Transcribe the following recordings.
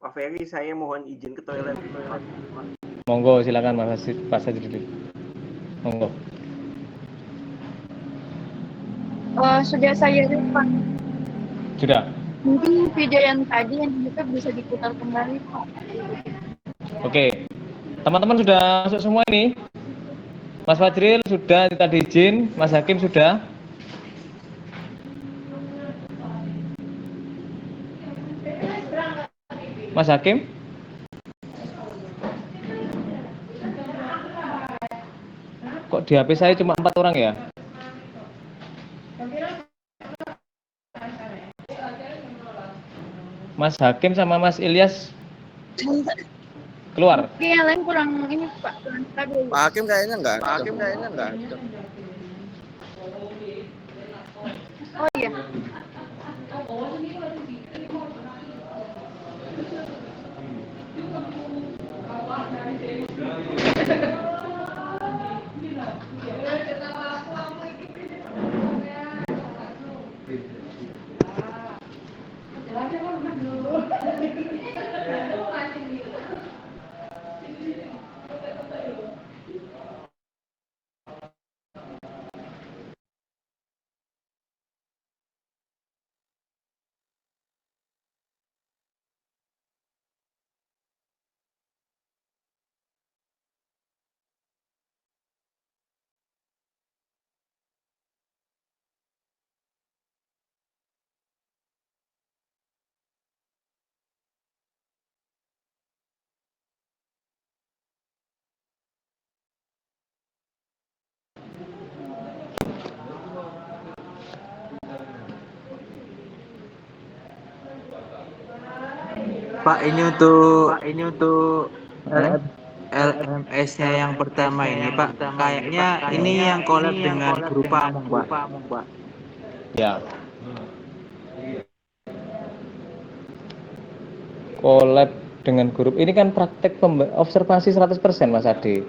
Pak Ferry, saya mohon izin ke toilet. Monggo, silakan Mas Sajrudin. Monggo. Sudah saya lupa. Sudah. Mungkin video yang tadi yang di YouTube bisa diputar kembali, Pak. Oke. Teman-teman sudah masuk semua ini? Mas Fajril sudah, tadi izin, Mas Hakim sudah. Mas Hakim? Kok di HP saya cuma 4 orang ya? Mas Hakim sama Mas Ilyas keluar. Oke, yang lain kurang ini, Pak, kurang stabil. Pak Hakim kayaknya enggak. Oh iya. Pak, ini untuk LMS-nya yang pertama ini, Pak. Kayaknya ini yang collab dengan grup Among, Pak. Ya. Collab dengan grup. Ini kan praktek observasi 100% Mas Ade.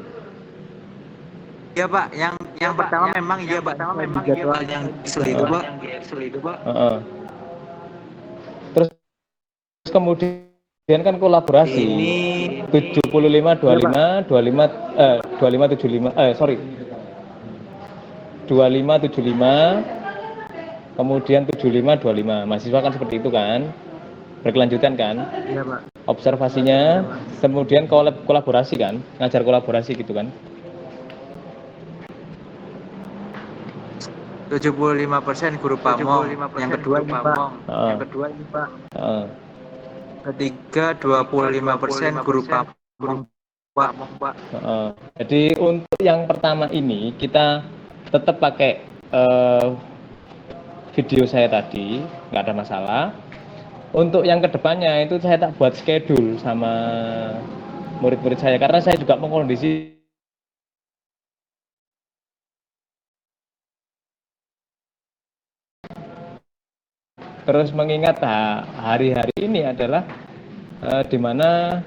Iya, Pak. Yang pertama memang iya, Pak. Jadwal yang itu, Pak. Terus kemudian kan kolaborasi ini 75 25 25 kemudian 75 25 mahasiswa kan seperti itu kan, berkelanjutan kan. Iya, Pak. Observasinya kemudian kolaborasi kan, ngajar kolaborasi gitu kan. 75% grup Among. Yang kedua ini, Pak. Ketiga 25% grup Among, Pak. Jadi untuk yang pertama ini kita tetap pakai video saya tadi, nggak ada masalah. Untuk yang kedepannya itu saya tak buat schedule sama murid-murid saya, karena saya juga mengkondisi terus mengingat hari-hari ini adalah di mana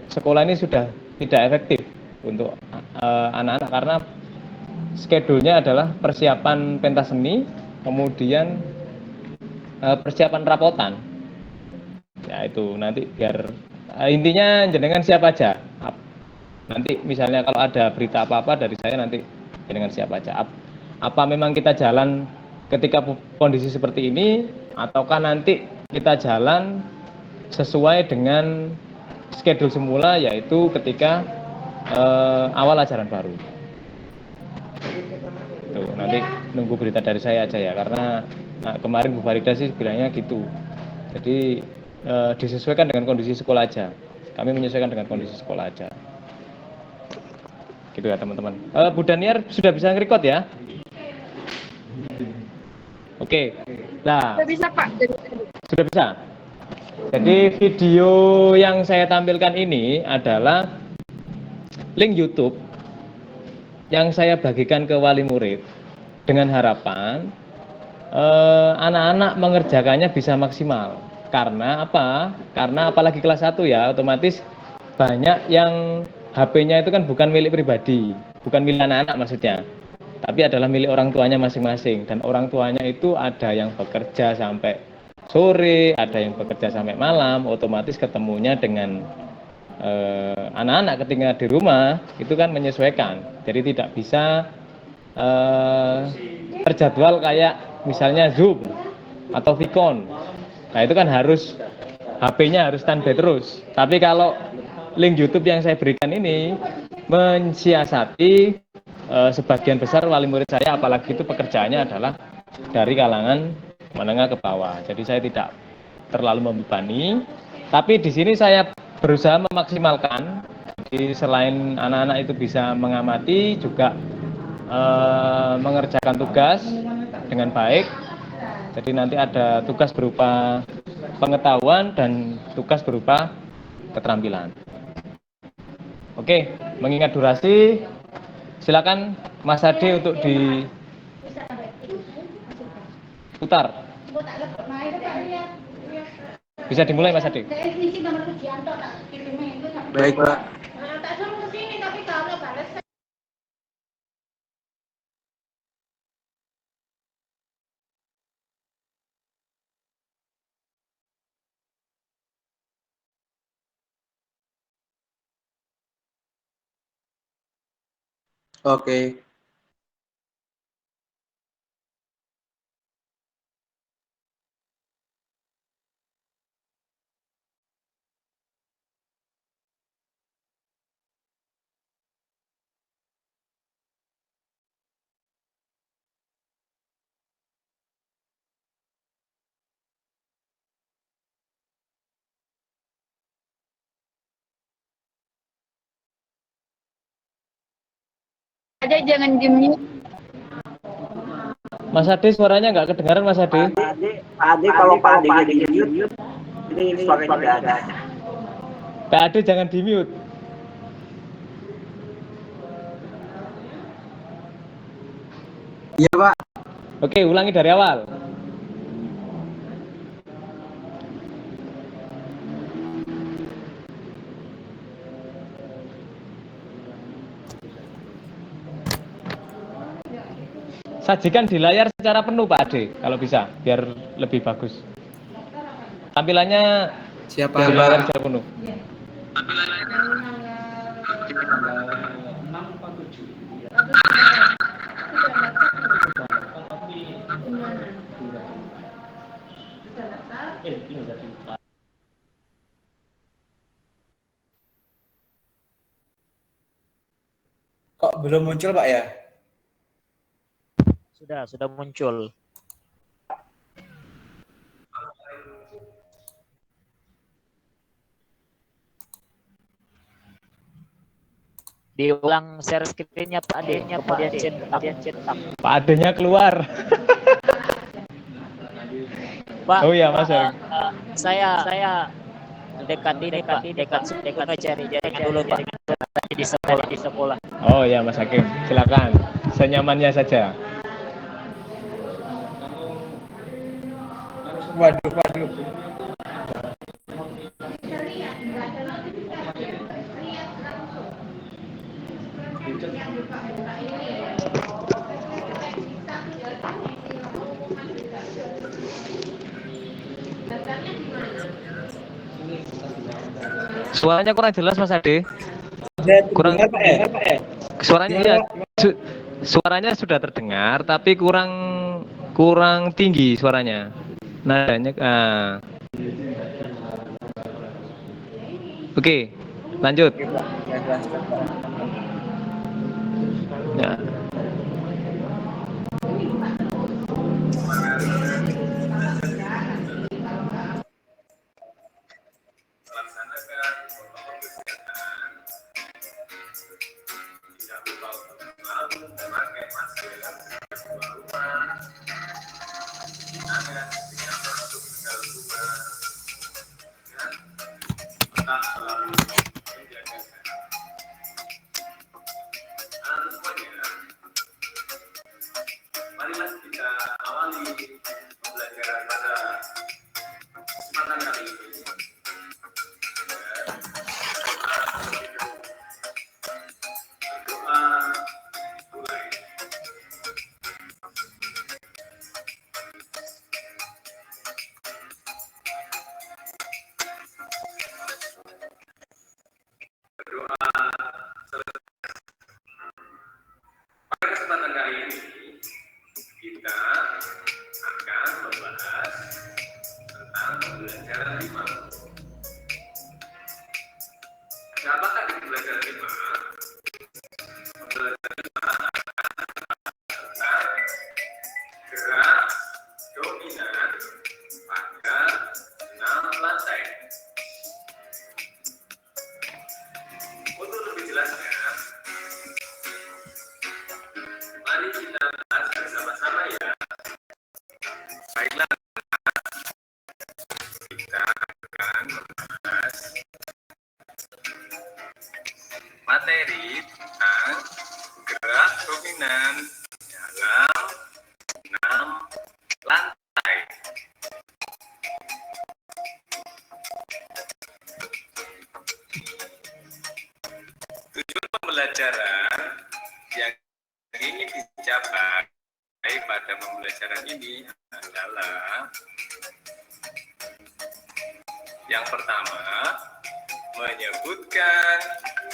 sekolah ini sudah tidak efektif untuk anak-anak, karena schedule-nya adalah persiapan pentas seni, kemudian persiapan rapotan. Ya itu nanti biar intinya jenengan siap aja. Nanti misalnya kalau ada berita apa-apa dari saya, nanti jenengan siap aja. Apa memang kita jalan ketika kondisi seperti ini, ataukah nanti kita jalan sesuai dengan schedule semula, yaitu ketika awal ajaran baru. Tuh, nanti nunggu berita dari saya aja ya, karena kemarin Bu Farida sih bilangnya gitu. Jadi disesuaikan dengan kondisi sekolah aja. Kami menyesuaikan dengan kondisi sekolah aja. Gitu ya teman-teman. Bu Daniar sudah bisa nge-record ya? Oke. Nah, Sudah bisa, Pak. sudah bisa. Jadi video yang saya tampilkan ini adalah link YouTube yang saya bagikan ke wali murid dengan harapan anak-anak mengerjakannya bisa maksimal. Karena apa? Karena apalagi kelas 1 ya, otomatis banyak yang HP-nya itu kan bukan milik pribadi, bukan milik anak-anak maksudnya, tapi adalah milik orang tuanya masing-masing. Dan orang tuanya itu ada yang bekerja sampai sore, ada yang bekerja sampai malam, otomatis ketemunya dengan anak-anak ketika di rumah itu kan menyesuaikan. Jadi tidak bisa terjadwal kayak misalnya Zoom atau Vicon. Nah itu kan harus HP-nya harus standby terus. Tapi kalau link YouTube yang saya berikan ini mensiasati sebagian besar wali murid saya, apalagi itu pekerjaannya adalah dari kalangan menengah ke bawah. Jadi saya tidak terlalu membebani. Tapi di sini saya berusaha memaksimalkan. Jadi selain anak-anak itu bisa mengamati, juga mengerjakan tugas dengan baik. Jadi nanti ada tugas berupa pengetahuan dan tugas berupa keterampilan. Oke, mengingat durasi, silakan Mas Ade untuk diputar. Bisa dimulai Mas Ade. Baik, Pak. Oke. Aja jangan di-mute. Mas Ade suaranya nggak kedengaran Mas Ade. Pak Ade kalau Pak Ade di mute, ini suaranya nggak ada. Pak Ade jangan di mute. Iya, Pak. Oke, ulangi dari awal. Sajikan di layar secara penuh Pak Ade, kalau bisa, biar lebih bagus. Tampilannya Siapa, di layar Pak? secara penuh. Kok belum muncul, Pak ya? Sudah muncul. Diulang share screen-nya Pak Ade, kemudian cetak. Pak Ade-nya keluar. Pak, Oh iya Mas. saya dekat ini Pak, dekat cari dulu Pak. Tadi di sekolah. Oh ya Mas Hakim, silakan. Senyamannya saja. Waduh. Suaranya kurang jelas Mas Ade. Kurang Pak ya? suaranya ya, suaranya sudah terdengar tapi kurang tinggi suaranya. Nadanya Oke, lanjut. Ya. Marilah kita awali pembelajaran pada kesempatan kali ini. Berdoa mulai. Nah, apakah di pembelajaran 5? Pembelajaran 5 tentang gerak dominan pada 6 lantai. Untuk lebih jelasnya, mari kita bahas bersama-sama ya. Baiklah, kita akan membahas materi tentang gerak dominan dalam 6 lantai. Tujuan pembelajaran yang ingin dicapai pada pembelajaran ini adalah yang pertama, menyebutkan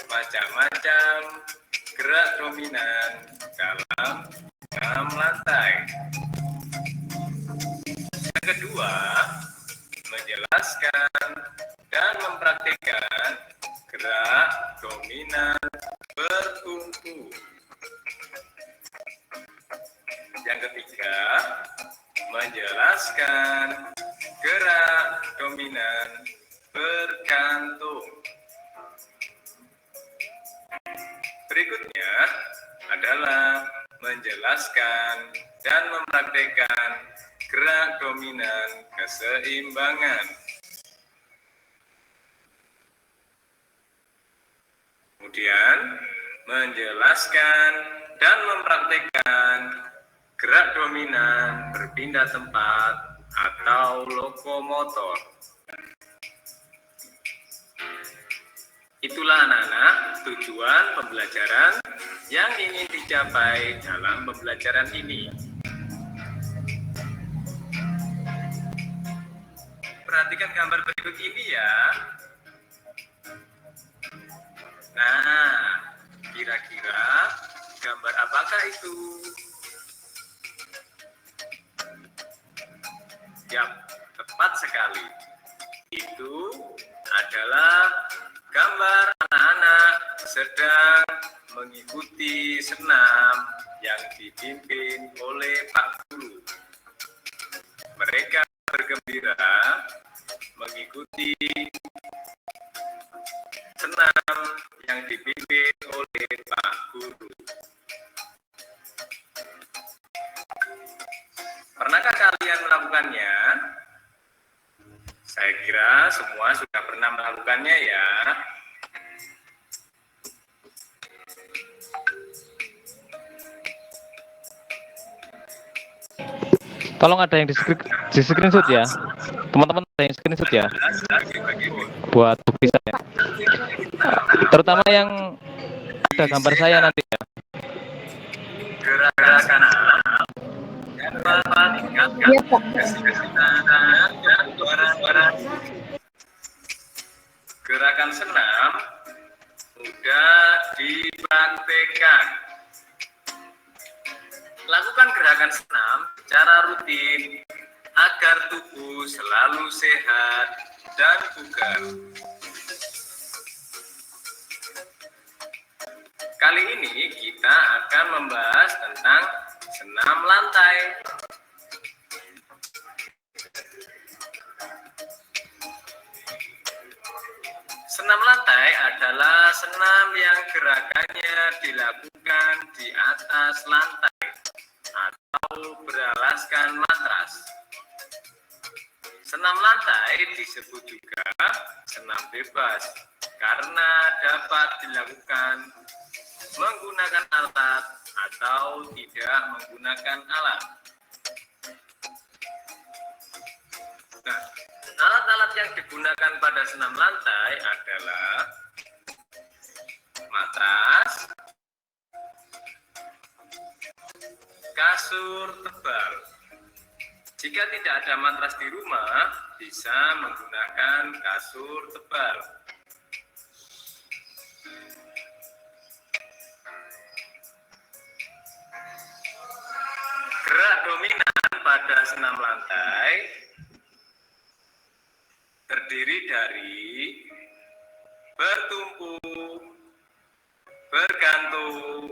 macam-macam gerak dominan dalam 6 lantai. Yang kedua, menjelaskan dan mempraktikkan gerak dominan bertumpu. Yang ketiga, menjelaskan gerak dominan bergantung. Berikutnya adalah menjelaskan dan mempraktikkan gerak dominan keseimbangan. Kemudian menjelaskan dan mempraktikkan gerak dominan berpindah tempat atau lokomotor. Itulah anak-anak tujuan pembelajaran yang ingin dicapai dalam pembelajaran ini. Perhatikan gambar berikut ini ya. Nah, kira-kira gambar apakah itu? Yap, tepat sekali. Itu adalah gambar anak-anak sedang mengikuti senam yang dipimpin oleh Pak Guru. Mereka bergembira mengikuti senam yang dipimpin oleh Pak Guru. Pernahkah kalian melakukannya? Saya kira semua sudah pernah melakukannya ya. Tolong ada yang di screenshot ya. Teman-teman ada yang screenshot ya. Buat bukti saya. Terutama yang ada gambar saya nanti ya. Gerakan dan meningkatkan Iya, Pak. kesinambungan dan suara-suara. Gerakan senam mudah dipraktekkan. Lakukan gerakan senam secara rutin agar tubuh selalu sehat dan bugar. Kali ini kita akan membahas tentang senam lantai. Senam lantai adalah senam yang gerakannya dilakukan di atas lantai atau beralaskan matras. Senam lantai disebut juga senam bebas karena dapat dilakukan menggunakan alat atau tidak menggunakan alat. Nah, alat-alat yang digunakan pada senam lantai adalah matras, kasur tebal. Jika tidak ada matras di rumah, bisa menggunakan kasur tebal. Gerak dominan pada senam lantai terdiri dari bertumpu, bergantung,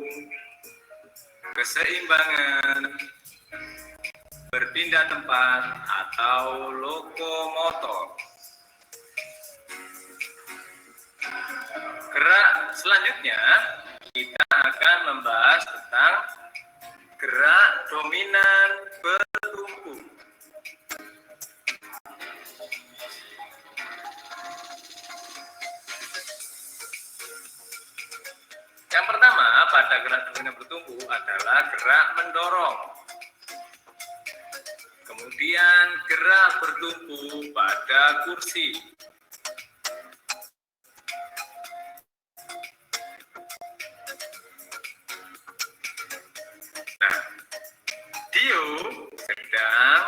keseimbangan, berpindah tempat, atau lokomotor. Gerak selanjutnya, kita akan membahas tentang gerak dominan bertumpu. Yang pertama pada gerak dominan bertumpu adalah gerak mendorong. Kemudian gerak bertumpu pada kursi. Nah, Dio sedang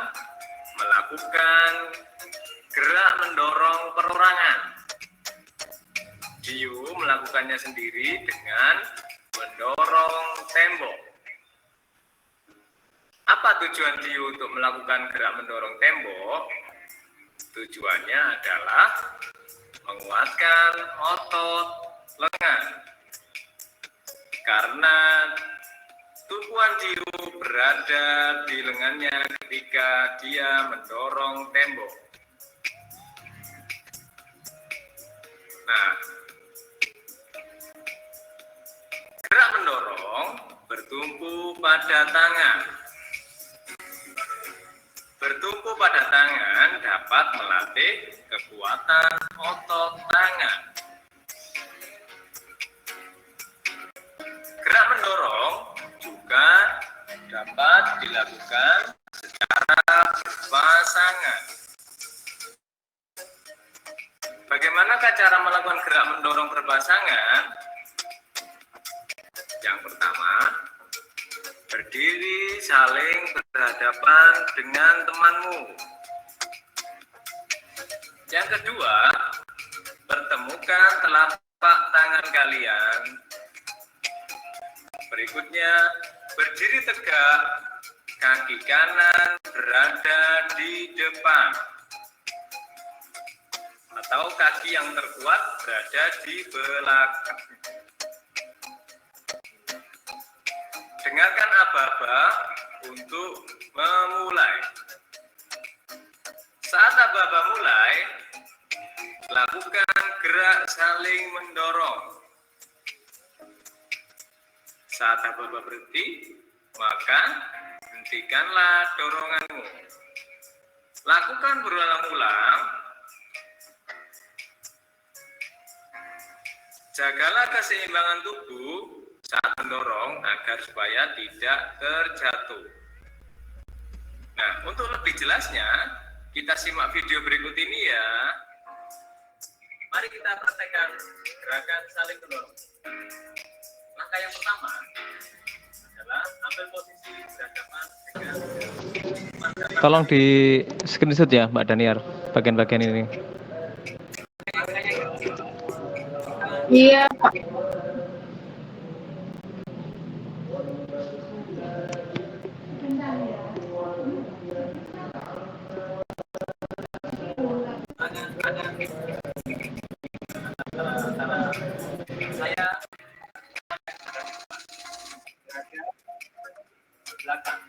melakukan gerak mendorong perorangan. Dio melakukannya sendiri dengan mendorong tembok. Apa tujuan Dio untuk melakukan gerak mendorong tembok? Tujuannya adalah menguatkan otot lengan. Karena tumpuan Dio berada di lengannya ketika dia mendorong tembok. Nah, gerak mendorong bertumpu pada tangan. Bertumpu pada tangan dapat melatih kekuatan otot tangan. Gerak mendorong juga dapat dilakukan secara berpasangan. Bagaimanakah cara melakukan gerak mendorong berpasangan? Yang pertama, berdiri saling berhadapan dengan temanmu. Yang kedua, pertemukan telapak tangan kalian. Berikutnya, berdiri tegak, kaki kanan berada di depan. Atau kaki yang terkuat berada di belakang. Dengarkan aba-aba untuk memulai. Saat aba-aba mulai, lakukan gerak saling mendorong. Saat aba-aba berhenti, maka hentikanlah doronganmu. Lakukan berulang-ulang. Jagalah keseimbangan tubuh saat mendorong agar supaya tidak terjatuh. Nah, untuk lebih jelasnya, kita simak video berikut ini ya. Mari kita praktekkan gerakan saling mendorong. Langkah yang pertama adalah ambil posisi berhadapan dengan Tolong di screenshot ya Mbak Daniar, bagian-bagian ini. Iya, Pak. saya belakang.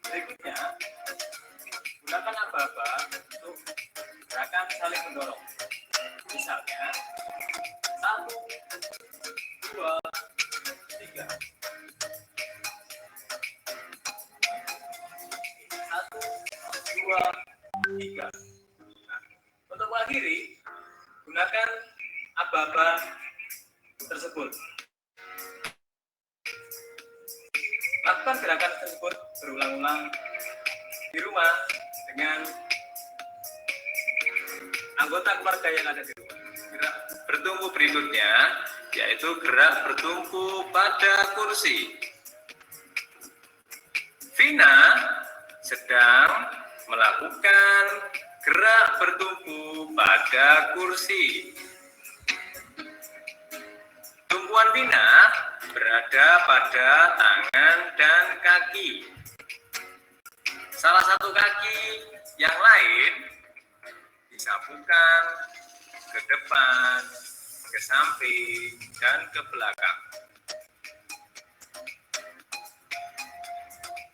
Berikutnya, gunakan aba-aba untuk gerakan saling mendorong. Misalnya, 1, 2, 3. 1, 2, 3. Nah, untuk mengakhiri, gunakan aba-aba tersebut. Lakukan gerakan tersebut berulang-ulang di rumah dengan anggota keluarga yang ada di rumah. Gerak bertumpu berikutnya yaitu gerak bertumpu pada kursi. Vina sedang melakukan gerak bertumpu pada kursi. Tumpuan Vina berada pada tangan dan kaki. Salah satu kaki yang lain disapukan ke depan, ke samping, dan ke belakang.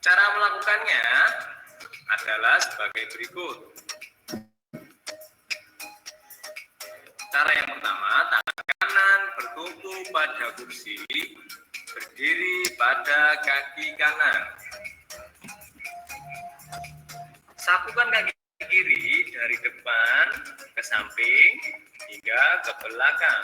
Cara melakukannya adalah sebagai berikut. Cara yang pertama, tangan kanan bertumpu pada kursi, berdiri pada kaki kanan. Sapukan kaki kiri dari depan ke samping hingga ke belakang.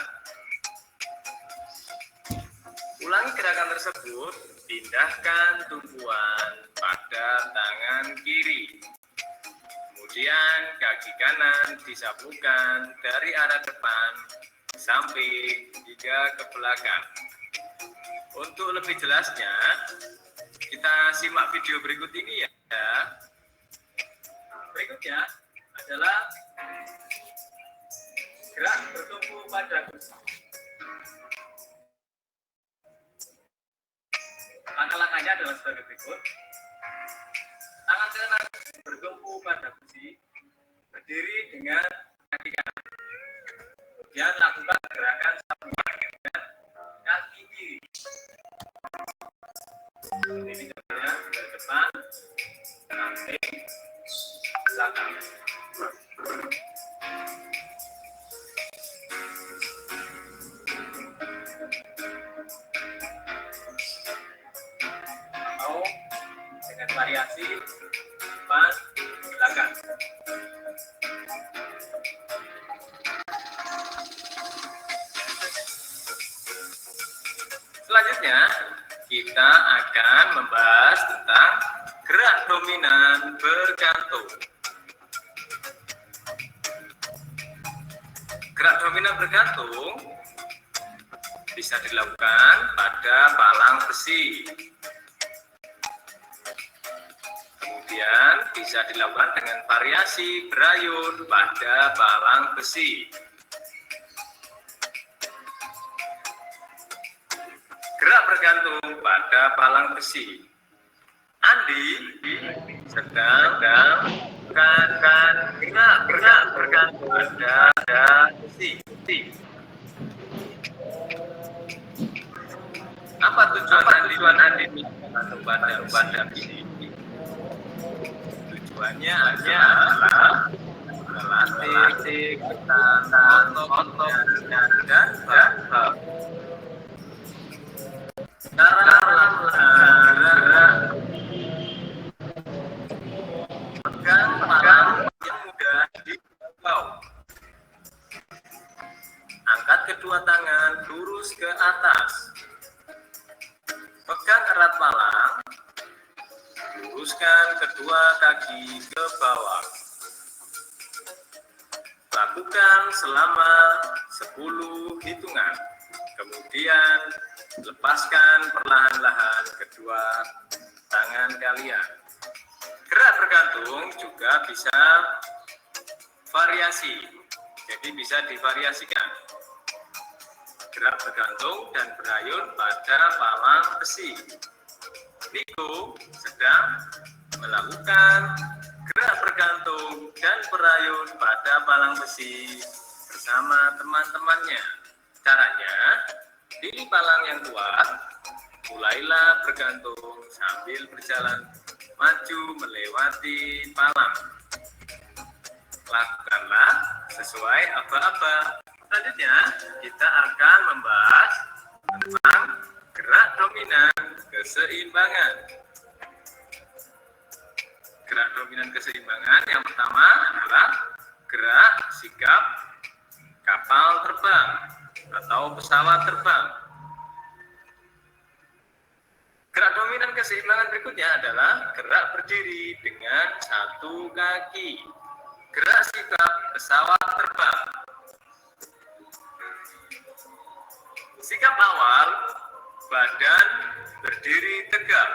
Ulangi gerakan tersebut, pindahkan tumpuan pada tangan kiri. Kemudian kaki kanan disapukan dari arah depan, samping hingga ke belakang. Untuk lebih jelasnya, kita simak video berikut ini ya. Berikutnya adalah gerak bertumpu pada kursi. Langkah-langkahnya adalah sebagai berikut. Tangan kanan bertumpu pada kursi, berdiri dengan kaki kanan. Kemudian lakukan gerakan sapukan dengan kaki kiri. Ini contohnya dari depan, samping, belakang. Atau dengan variasi depan, belakang. Selanjutnya, kita akan membahas tentang gerak dominan bergantung. Gerak dominan bergantung bisa dilakukan pada palang besi. Kemudian bisa dilakukan dengan variasi berayun pada palang besi. Gerak bergantung pada palang besi. Andi sedang melakukan gerak bergantung pada besi. Apa tujuan Andi bergantung pada besi? Tujuannya adalah melatih otot dan bahasa. Cara pegang yang mudah dibau. Angkat kedua tangan lurus ke atas. Pegang erat palang. Luruskan kedua kaki ke bawah. Lakukan selama 10 hitungan. Kemudian lepaskan perlahan-lahan kedua tangan kalian. Gerak bergantung juga bisa variasi, jadi bisa divariasikan. Gerak bergantung dan berayun pada palang besi. Niko sedang melakukan gerak bergantung dan berayun pada palang besi bersama teman-temannya. Caranya, pilih palang yang kuat, mulailah bergantung sambil berjalan maju melewati palang. Lakukanlah sesuai aba-aba. Selanjutnya, kita akan membahas tentang gerak dominan keseimbangan. Gerak dominan keseimbangan yang pertama adalah gerak sikap kapal terbang atau pesawat terbang. Gerak dominan keseimbangan berikutnya adalah gerak berdiri dengan satu kaki. Gerak sikap pesawat terbang. Sikap awal, badan berdiri tegak.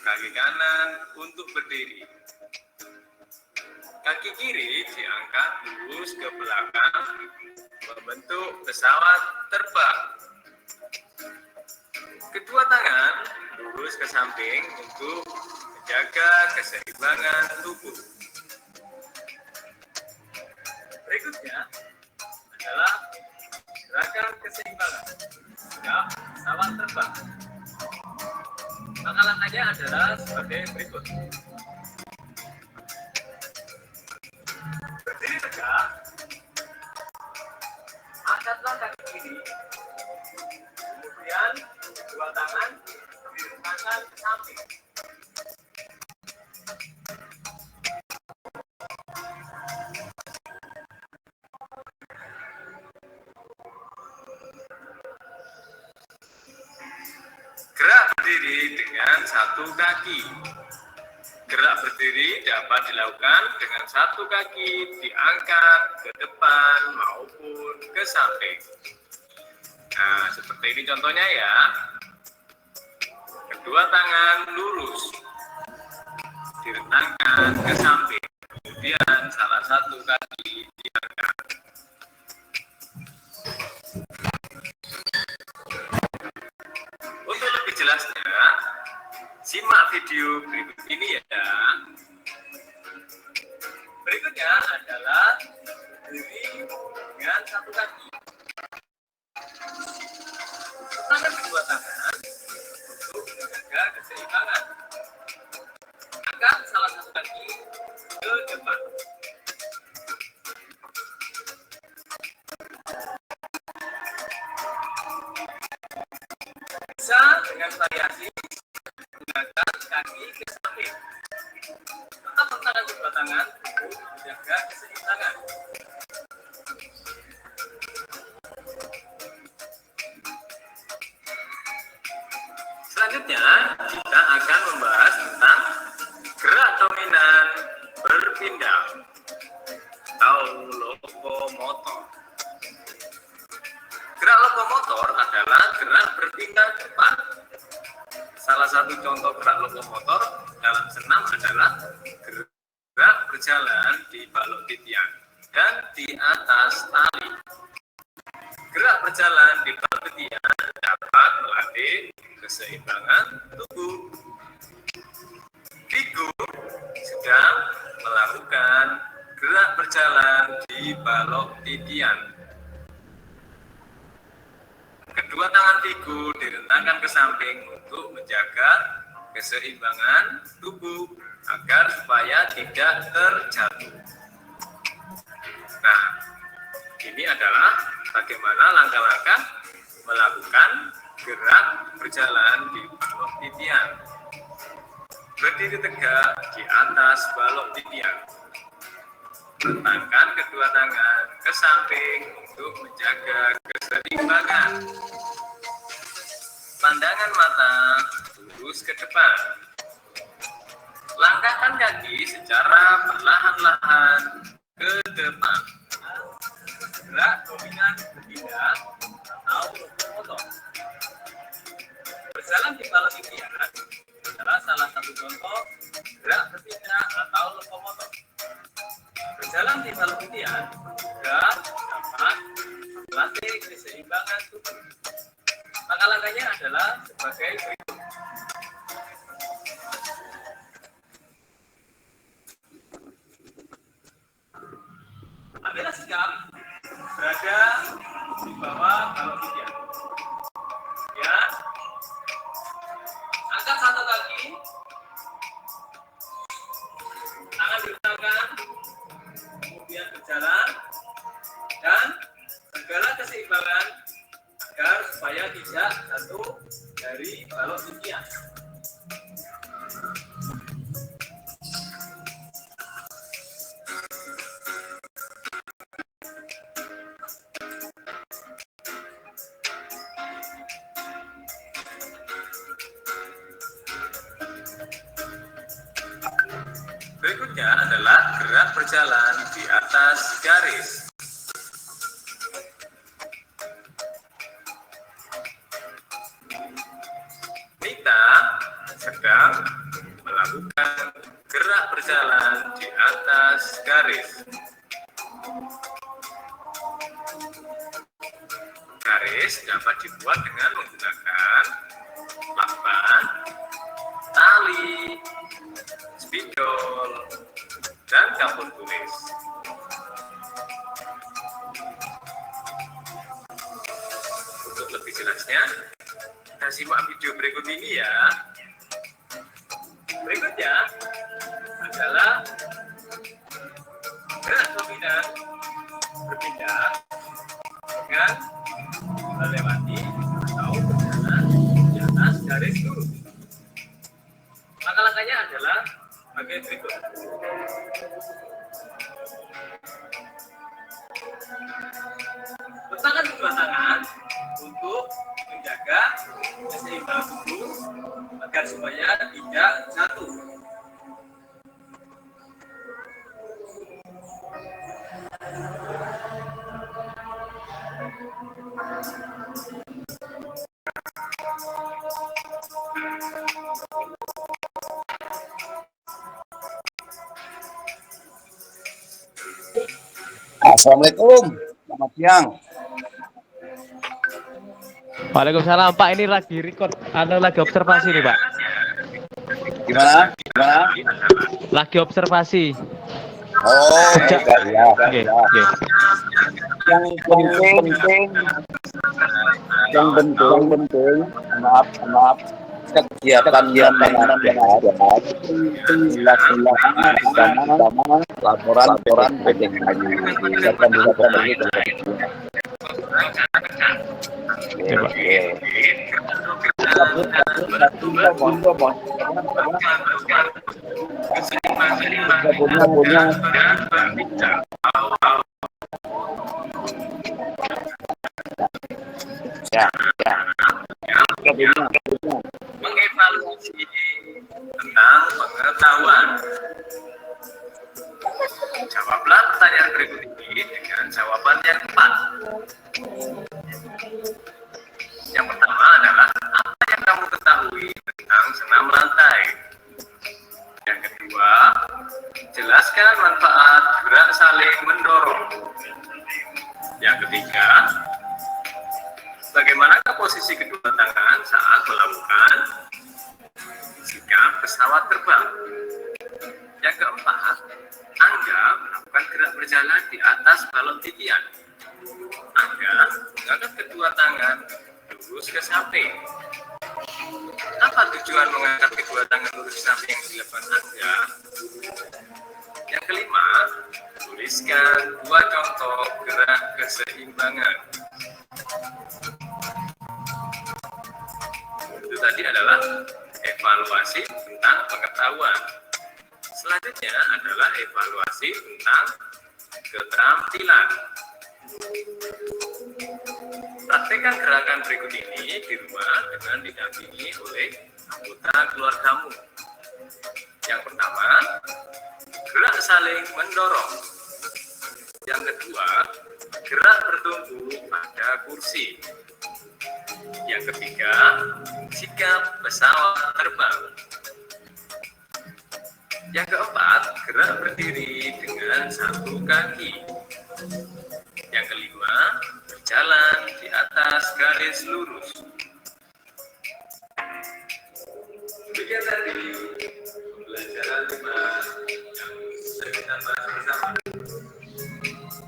Kaki kanan untuk berdiri. Kaki kiri diangkat lurus ke belakang, membentuk pesawat terbang. Kedua tangan lurus ke samping untuk menjaga keseimbangan tubuh. Berikutnya adalah gerakan keseimbangan sikap pesawat terbang. Maka langkahnya adalah sebagai berikut. Berdiri tegak, angkatlah kaki kiri, kemudian kedua tangan direntangkan ke samping. Gerak berdiri dengan satu kaki. Gerak berdiri dapat dilakukan dengan satu kaki diangkat ke depan maupun ke samping. Nah, seperti ini contohnya ya. Kedua tangan lurus, direntangkan ke samping. Kemudian salah satu kaki diangkat. Untuk lebih jelasnya, simak video berikut ini ya. Berikutnya adalah berdiri dengan satu kaki. Tangan kedua tangan untuk menjaga keseimbangan. Angkat salah satu kaki ke depan. Bisa dengan variasi menggunakan kaki ke samping. Tetap tangan kedua tangan untuk menjaga keseimbangan. Selanjutnya, kita akan membahas tentang gerak dominan berpindah atau lokomotor. Gerak lokomotor adalah gerak berpindah cepat. Salah satu contoh gerak lokomotor dalam senam adalah gerak berjalan di balok titian dan di atas tali. Gerak berjalan di balok titian dapat melatih keseimbangan tubuh. Vigo sedang melakukan gerak berjalan di balok titian. Kedua tangan Vigo direntangkan ke samping untuk menjaga keseimbangan tubuh agar supaya tidak terjatuh. Nah, ini adalah bagaimana langkah-langkah melakukan gerak berjalan di balok titian. Berdiri tegak di atas balok titian. Rentangkan kedua tangan ke samping untuk menjaga keseimbangan. Pandangan mata lurus ke depan. Langkahkan kaki secara perlahan-lahan ke depan. Gerak dominan berpindah atau lokomotor. Berjalan di balok titian adalah salah satu contoh gerak berpindah atau lokomotor. Berjalan di balok titian juga dapat melatih keseimbangan tubuh. Maka langkahnya adalah sebagai berikut. Ambillah sikap berada di bawah balok titian. Ya, angkat satu kaki, tangan direntangkan, kemudian berjalan dan segala keseimbangan agar supaya tidak jatuh dari balok titian. Berikutnya adalah gerak berjalan di atas garis. Nita sedang melakukan gerak berjalan di atas garis. Garis dapat dibuat dengan menggunakan lakban tali, spidol, dan kapur tulis. Untuk lebih jelasnya, kita simak video berikut ini ya. Berikutnya adalah gerak dominan berpindah dengan melewati atau berjalan di atas garis lurus. Langkah-langkahnya adalah bagian berikut. Letakkan kedua tangan untuk menjaga keseimbangan tubuh agar supaya tidak jatuh. Assalamualaikum, selamat siang. Waalaikumsalam Pak, ini lagi record, lagi observasi nih Pak. Gimana? Lagi observasi. Oh, Ja- ya. Oke, oke. Yang penting, maaf. Kegiatan yang ada, sama laporan Mengevaluasi tentang pengetahuan. Jawablah pertanyaan berikut ini dengan jawaban yang tepat. Yang pertama adalah apa yang kamu ketahui tentang senam lantai. Yang kedua, jelaskan manfaat gerak saling mendorong. Yang ketiga, bagaimana posisi kedua tangan saat melakukan sikap pesawat terbang. Yang keempat, Anda melakukan gerak berjalan di atas balon titian. Anda mengangkat kedua tangan lurus ke samping. Apa tujuan mengangkat kedua tangan lurus ke samping yang dilakukan Anda? Yang kelima, tuliskan dua contoh gerak keseimbangan. Itu tadi adalah evaluasi tentang pengetahuan. Selanjutnya adalah evaluasi tentang keterampilan. Praktekkan gerakan berikut ini di rumah dengan didampingi oleh anggota keluargamu. Yang pertama, gerak saling mendorong. Yang kedua, gerak bertumpu pada kursi. Yang ketiga, sikap pesawat terbang. Yang keempat, gerak berdiri dengan satu kaki. Yang kelima, berjalan di atas garis lurus. Demikian tadi pembelajaran 5 yang sudah kita bahas bersama.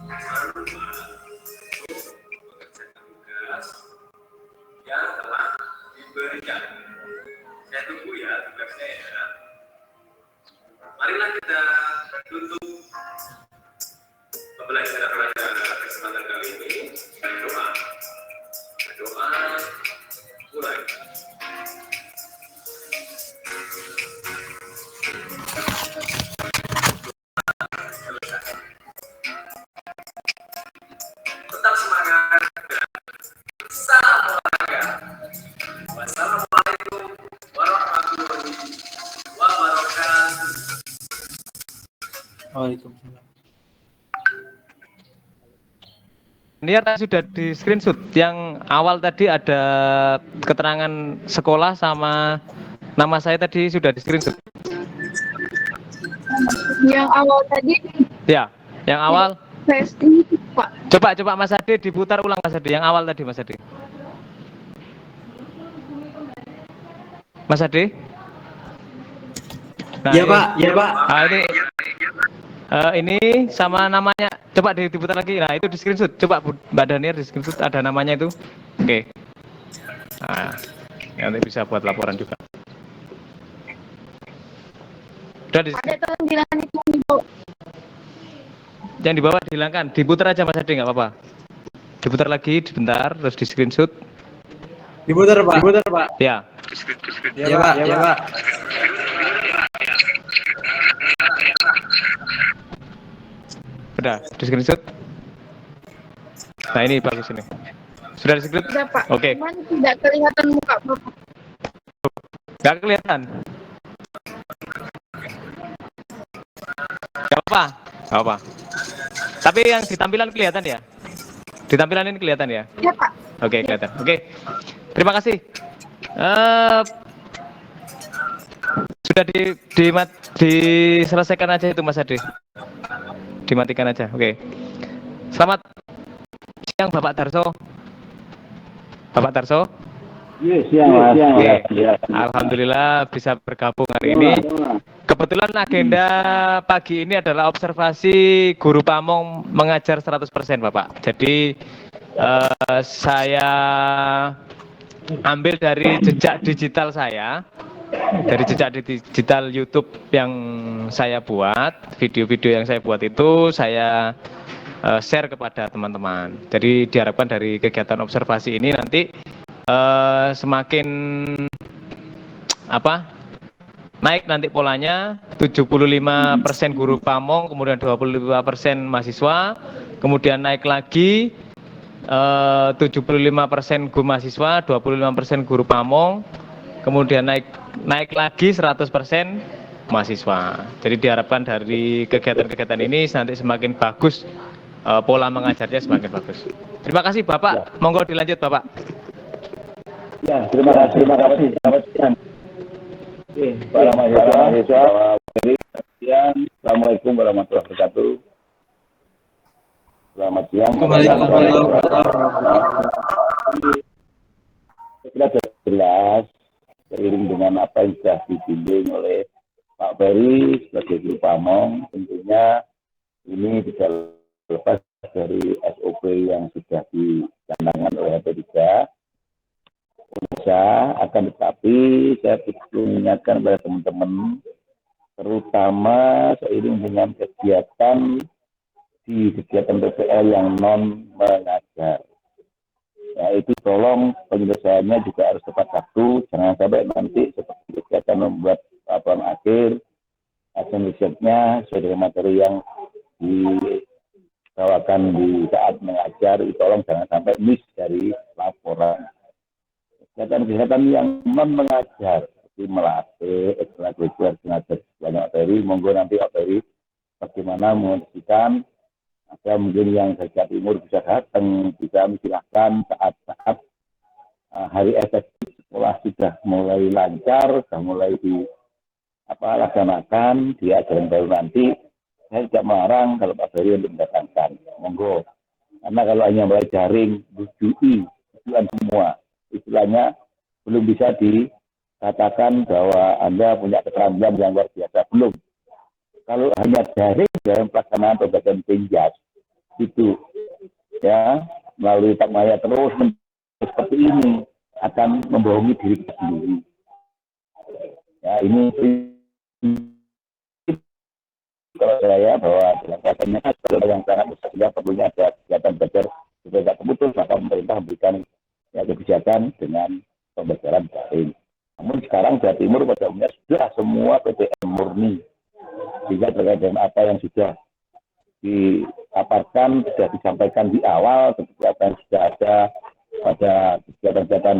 Jangan lupa untuk mengerjakan tugas yang telah diberikan. Saya tunggu ya tugasnya ya. Marilah kita tutup pembelajaran pada kesempatan kali ini dengan doa. Berdoa mulai. Tetap semangat dan salam olahraga. Wassalamualaikum warahmatullahi wabarakatuh. Waalaikumsalam. Ini sudah di screenshot. Yang awal tadi ada keterangan sekolah sama nama saya tadi sudah di screenshot. Yang awal tadi Ya, yang awal. testing Pak. Coba Mas Ade diputar ulang Mas Ade. Yang awal tadi Mas Ade. Mas Ade. Nah, Iya Pak, iya Pak. Nah, ini sama namanya. Coba diputar lagi. Nah, itu di screenshot. Coba Mbak Daniel di screenshot ada namanya itu. Oke. Nah, nanti bisa buat laporan juga. Udah di Ada tolong dihilangkan itu yang dibawa. yang di bawah dihilangkan. Diputar aja Mas Ade, nggak apa-apa. Diputar lagi sebentar, terus di screenshot. Diputar Pak. Diputar Pak. Ya. Iya Pak, iya Pak. Udah di screenshot. Nah, ini bagus ini. Sudah di screenshot? Sudah Pak. Oke. Cuman tidak kelihatan muka Bapak. Nggak kelihatan. Nggak apa-apa. Nggak apa. Tapi yang di tampilan kelihatan ya? Di tampilan ini kelihatan ya? Iya Pak. Oke, kelihatan. Oke. Terima kasih. Sudah diselesaikan aja itu Mas Ade. Dimatikan aja. Oke. Selamat siang Bapak Darso. Bapak Darso. Iya, siang, Mas. Oke. Iya. Alhamdulillah bisa bergabung hari ini. Kebetulan agenda pagi ini adalah observasi guru Pamong mengajar 100% Bapak. Jadi saya ambil dari jejak digital saya, dari jejak digital YouTube yang saya buat, video-video yang saya buat itu saya share kepada teman-teman. Jadi diharapkan dari kegiatan observasi ini nanti semakin naik nanti polanya 75% guru Pamong, kemudian 25% mahasiswa, kemudian naik lagi 75% guru mahasiswa, 25% guru Pamong, kemudian naik lagi 100% mahasiswa. Jadi diharapkan dari kegiatan-kegiatan ini nanti semakin bagus, pola mengajarnya semakin bagus. Terima kasih Bapak, monggo dilanjut Bapak. Ya, terima kasih. Selamat siang. Para mahasiswa, Assalamualaikum warahmatullahi wabarakatuh. Selamat siang. Sudah jelas, seiring dengan apa yang sudah dibimbing oleh Pak Ferry sebagai guru Pamong, tentunya ini tidak lepas dari SOP yang sudah dicanangkan oleh HP3. Akan tetapi saya perlu mengingatkan kepada teman-teman, terutama seiring dengan kegiatan PPL yang non mengajar. Ya, itu tolong penyelesaiannya juga harus tepat waktu, jangan sampai nanti seperti kegiatan membuat laporan akhir, hasil risetnya sesuai dengan materi yang dibawakan di saat mengajar, itu tolong jangan sampai miss dari laporan. Kegiatan-kegiatan yang non mengajar, seperti melatih, ekstrakurikuler mengajar banyak materi, monggo nanti materi bagaimana mengajarkan, ada mungkin yang dari Jawa Timur bisa datang, bisa silahkan saat-saat hari efektif sekolah sudah mulai lancar, sudah mulai laksanakan di ajaran baru nanti, saya tidak melarang kalau Pak Ferry untuk mendatangkan, monggo. Karena kalau hanya mulai jaring, tujuan semua, istilahnya belum bisa dikatakan bahwa Anda punya keterampilan yang luar biasa, belum. Kalau hanya jaring dalam pelaksanaan pembelajaran penjas itu ya melalui tak maya terus seperti ini akan membohongi diri sendiri. Ya ini kalau saya bahwa dalam pelaksanaan yang sangat besar, sehingga perlunya ada kegiatan belajar supaya tidak terputus, maka pemerintah memberikan kebijakan dengan pembelajaran daring. Namun sekarang Jawa Timur pada umumnya sudah semua PTM murni, sehingga terkait dengan apa yang sudah dipaparkan, sudah disampaikan di awal, seperti apa yang sudah ada pada kegiatan-kegiatan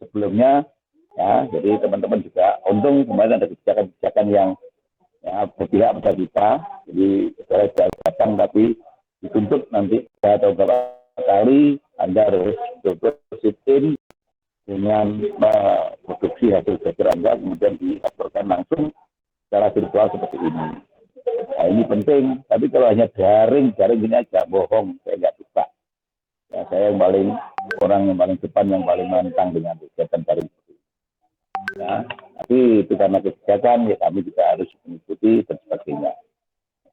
sebelumnya, ya. Jadi teman-teman juga untung kemarin ada kebijakan-kebijakan yang berpihak pada kita. Jadi saya tidak datang, tapi dituntut nanti saya tahu berapa kali Anda harus berusaha dengan produksi hasil belajar Anda, kemudian dilaporkan langsung secara virtual seperti ini. Nah, ini penting, tapi kalau hanya jaring ini aja bohong, saya nggak suka. Ya, saya orang yang paling depan, yang paling menentang dengan kegiatan daring. Ya, Tapi itu karena kebijakan, ya kami juga harus mengikuti dan sebagainya.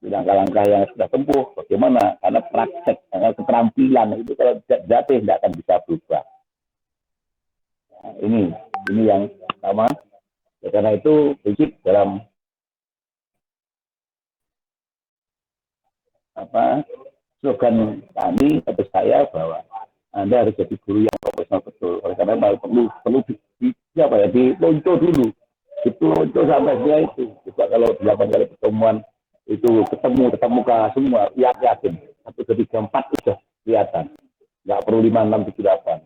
Langkah-langkah yang sudah tempuh, bagaimana? Karena praktek, karena keterampilan itu kalau tidak jatuh tidak akan bisa berubah. Nah, ini yang pertama. Ya, karena itu prinsip dalam slogan kami atau saya bahwa Anda harus jadi guru yang profesional betul. Oleh karena perlu dilonco dulu, dilonco sampai dia itu. Juga kalau 8 kali pertemuan itu ketemu muka semua, yakin 1, 2, 3, 4 sudah kelihatan. Nggak perlu 5, 6, 7, 8.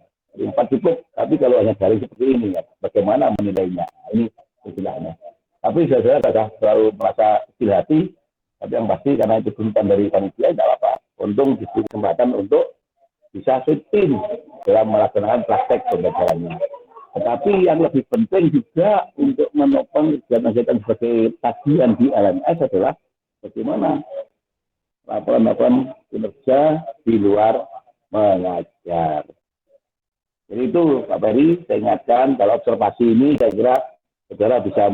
4 cukup. Tapi kalau hanya daring seperti ini, ya, bagaimana menilainya? Nah, ini istilahnya. Tapi saya sudah selalu merasa kecil hati. Tapi yang pasti karena itu tuntutan dari panitia, tidak apa-apa. Untung diberi kesempatan untuk bisa rutin dalam melaksanakan praktek pembelajarannya. Tetapi yang lebih penting juga untuk menopang kegiatan-kegiatan sebagai tagihan di LMS adalah bagaimana laporan-laporan kinerja di luar mengajar. Jadi itu Pak Ferry, saya ingatkan kalau observasi ini saya kira saudara bisa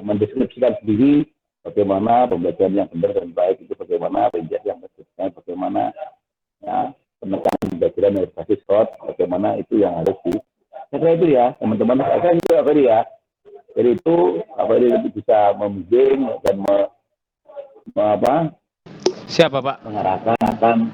mendeskripsikan sendiri bagaimana pembelajaran yang benar dan baik itu bagaimana, penjelasan yang benar bagaimana, ya, penekanan pembelajaran yang berbasis SWOT, bagaimana itu yang harus saya kira itu ya teman-teman. Saya kira itu Pak Ferry ya. Jadi itu Pak Ferry itu bisa membimbing dan Siapa Pak? mengarahkan